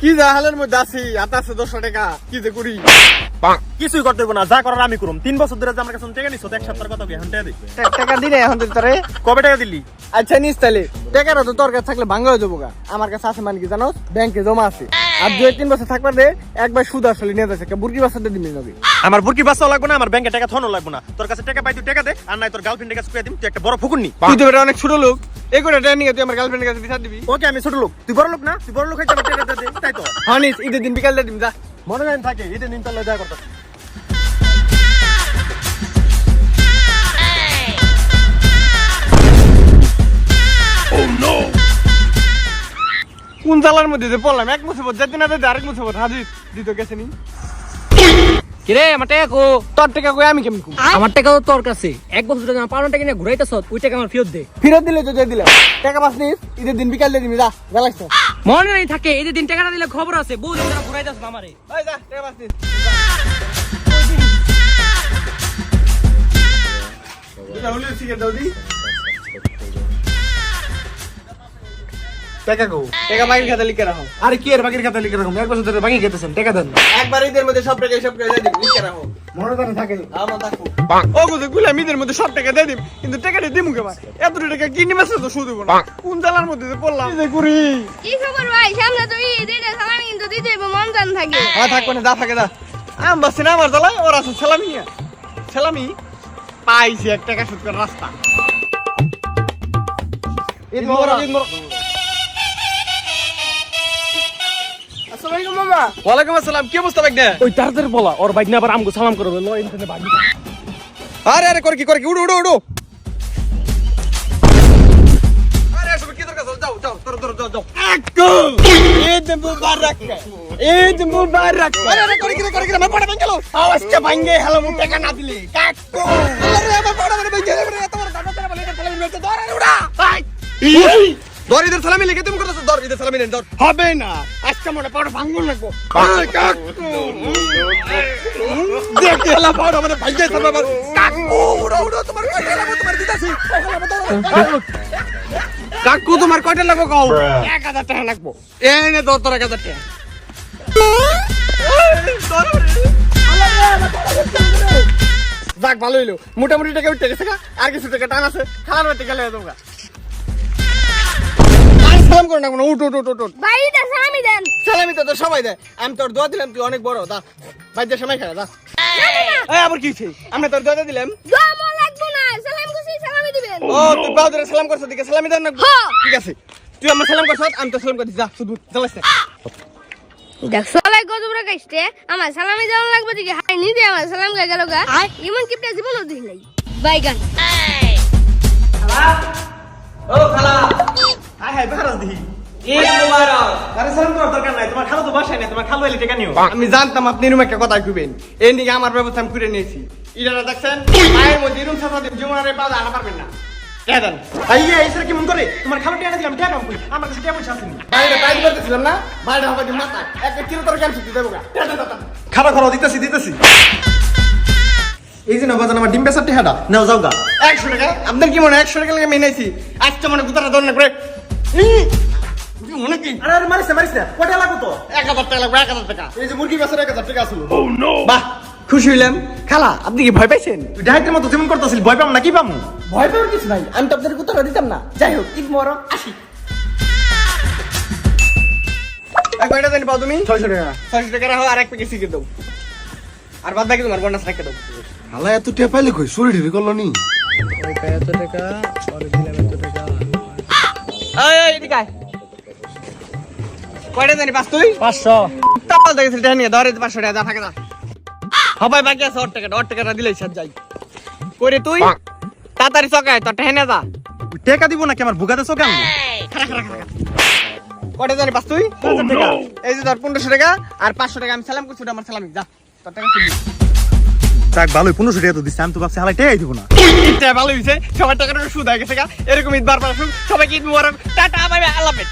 কি জাহালের মধ্যে আছি আতাছে 200 টাকা কি যে করি কিছুই করতে না, যা করার আমি করুম। 3 বছর ধরে যে আমার কাছে টাকা নিছো, এক সপ্তাহের কথা কি এখন টাকা দিই? টাকা দিলে এখন তুই তোরে কবে টাকা দিলি? আচ্ছা নিস তাহলে টাকাটা তো তোর কাছে থাকলে ভাঙ্গা হয়ে যাবো গা। আমার কাছে আছে মানে কি জানো, ব্যাংকে জমা আছে। আর 2-3 বছর থাকবার দে একবার সুদ আসলে নিয়ে যাচ্ছে বুরকি বাচ্চাদের দিবি নবী। আমার বুরকি বাচ্চাও লাগবে না, আমার ব্যাংকে টাকা থনো লাগবে না। তোর কাছে টাকা পাই তুই টাকা দে, আর নাই তোর গার্লফ্রেন্ডের কাছে কইয়া দিম তুই একটা বড় ফুকুননি। তুই তো বেটা অনেক ছোট লোক, এই করে টাকা নিয়ে তুই আমার গার্লফ্রেন্ডের কাছে বিচার দিবি। ওকে আমি ছোট লোক, তুই বড় লোক না? তুই বড় লোক হইতে আমার টাকা দে, তাই তো? হ্যাঁ নিস, ঈদের দিন বিকাল দিয়ে দিবি যা। মনে নাই থাকে ঈদের দিন তাহলে দেখা করতে। কোন জালার মধ্যে যে পড়লাম, এক মুসিবত যেতে না যেতে আরেক মুসিবত হাজির দিত গেছে নি। কিরে আমার টাকা কো? তোর টাকা কই আমি কেমন কম? আমার টাকা তো তোর কাছে। এক বছর ধরে আমার পাওনা টাকা নিয়ে ঘুরাইতেছ, ওই টাকা আমার ফেরত দে। ফেরত দিলে তো দিয়ে দিলাম, টাকা পাস নিস, ঈদের দিন বিকাল দিয়ে দিবি যা। যা লাগছে মনে নাই থাকে এই যে দিন টাকাটা দিলে খবর আছে, বহু দিন ধরে ঘুরাইতেছ আমারে। ওই যা টাকা পাস নিস। এটা হলো সিগারেট দাও দি। টাকা কো? টাকা বাকির খাতা লিখে রাখো। আরে কি এর বাকির খাতা লিখে রাখুন? এক বছর ধরে বাকি খেতেছেন, টাকা দেন না। একবার ঈদের মধ্যে সব টাকা হিসাব করে দিয়ে দিবি, লিখে রাখো। মনে জানি থাকে আমার দেখো ও গুলো গুলাম ঈদের মধ্যে সব টাকা দিয়ে দিবি, কিন্তু টাকাটা দিমু কে ভাই? এত টাকা কিনে মাসে তো শুধু না। কোন জালার মধ্যে যে পড়লাম কি যে করি? কি খবর ভাই? সামনে তো ঈদ, ঈদের সালামি কিন্তু দিতে হইব, মন জান থাকে। হ্যাঁ থাকবো না, যা থাকে যা। আম বাসি না আমার জ্বালায়, ওর আছে সালামি নিয়ে। সালামি পাইছি 1 টাকা সুদ করে রাস্তা। ঈদ মোবারক, ঈদ মোবারক। আসসালামু আলাইকুম মামা। ওয়ালাইকুম আসসালাম, কি অবস্থা ভাই? ওই তাড়াতাড়ি বলা, ওর বাইক না আবার আমগো সালাম করবে। ল ইন্টারনেট বাগি। আরে আরে করে কি উড়ো উড়ো উড়ো। আরে এসব কি দরকার? যাও যাও তোর তোর যাও যাও। আকু ঈদ মুবারক, ঈদ মুবারক। আরে আরে করে কি আমার পড়া ভাঙ গেল। আওয়াজটা ভাঙে হলো, মু টাকা না দিলে কাকু। আরে আমার পড়া ভাঙ গেল রে, তোমার দাদা তারা বলে এটা সালামি নিতে দর। আরে উড়া ভাই দর, ঈদের সালামি লিখে তুমি করতেছ। দর ঈদের সালামি নেন, দর হবে না আজকে মনে পড়া ভাঙুন লাগবো। কাকু দেখে এলা পড়া মানে ভাই যাই সব আবার। কাকু উড়ো উড়ো, তোমার কয়টা লাগবে? তোমার দিতাছি। কাকু তোমার কয়টা লাগবে কও? 1000 টাকা লাগবে। এই নে দর তোর 1000 টাকা। যাক ভালো হইলো, মোটামুটি টাকা উঠতে গেছে। আর কিছু টাকা টান আছে, খাওয়ার বাড়তে গেলে তোমরা সালাম করে না কোনো। উঠ উঠ উঠ উঠ। ভাই ঈদের সালামি দেন। সালামি তো সবাই দেয়, আমি তোর দোয়া দিলাম, তুই অনেক বড়। দা বাইদের সময় খেলা দা। এই আবার কি হইছে? আমরা তোর দোয়া দিলাম। দোয়া মন লাগবো না, সালাম করছি সালামি দিবেন। ও তুই বাউদরে সালাম করছ, দিকে সালামি দেন না? হ্যাঁ। ঠিক আছে, তুই আমার সালাম করছ, আমি তো সালাম করছি। যা শুধু জ্বালাস না। দেখ সলাই গজব রাখাইছে, আমার সালামি দেওয়া লাগবে দিকে। হাই নিজে আমার সালাম গায় গেল গা। ইমন কিপটা জীবনও দিই নাই বাইগান। ও খালা হাই হাই বারাস দি। ঈদ মুবারক। আরে সালাম করার দরকার নাই, তোমার খালু তো বাসায় নাই, তোমার খালু এলে টাকা নিও। আমি জানতাম আপনি এরকম একটা কথা কইবেন, এই নিয়ে আমার ব্যবস্থা আমি করে নিয়েছি। ইরারা দেখছেন পায়ের মধ্যে এরকম সাথে জীবনের পা আনা পারবেন না। কে দেন আইয়া এসে কি মন করে? তোমার খালু টাকা দিলাম, টাকা কই? আমার কাছে টাকা পয়সা আছে না। বাইরে পাইতে পারতেছিলাম না, বাইরে হবে মাথা একটা কিলো তোর ক্যান্সেল দিতে দেবো গা। খারাপ খারাপ দিতেছি দিতেছি। এই যে না বাজান আমার ডিম বেচার টাকাটা নাও, যাও গা। 100 টাকা আপনার কি মনে হয়? 100 টাকা লাগে মেনাইছি, আজকে মনে গুতাটা ধরে না করে মনে কি? আরে আরে মারিস না, কয়টা লাগবে তো? 1000 টাকা লাগবে, 1000 টাকা। এই যে মুরগি বেচার 1000 টাকা আসলো। বাহ খুশি হইলাম। খালা আপনি কি ভয় পাইছেন? তুই ডাইতের মতো যেমন করতেছিস, ভয় পাম না কি পামু? ভয় পাওয়ার কিছু নাই, আমি তো আপনাদের গুতাটা দিতাম না। যাই হোক ঈদ মোবারক, আসি। কয়টা জানি পাও তুমি? 600 টাকা। 600 টাকা রাখো, আর এক প্যাকেট সিগারেট দাও, আর বাদ বাকি তোমার বোনাস রেখে দাও। হালা এত টেপ পাইলে কই চুরি ঢিরি করলো নি? এত টাকা পরে দিলাম, এত টাকা। এই এদিকে আয়। কয়টা জানি পাস তুই? 500। তাপাল দেখেছিস টাকা নিয়ে ধরে 500 টাকা যা থাকে না। সবাই বাকি আছে 8 টাকা দিলেই সাত যাই করে। তুই তাড়াতাড়ি চকায় তোর টাকা নিয়ে যা। টাকা দিব নাকি আমার বুকাতে চোখে আনবো? কয়টা জানি পাস তুই? 1000 টাকা। এই যে ধর 1500 টাকা আর 500 টাকা আমি সালাম করছি, ওটা আমার সালামি। যা তোর টাকা তুই। যাক ভালোই, 1500 টাকা তো দিচ্ছি, আমি তো ভাবছি হালাই টাকাই দিব না। ঈদটা ভালো হয়েছে, সবার টাকাটা সুদ হয়ে গেছে গা। এরকম ঈদ বারবার আসুক, সবাইকে ঈদ মুবারক, টাটা বাই বাই, আল্লাহ হাফেজ।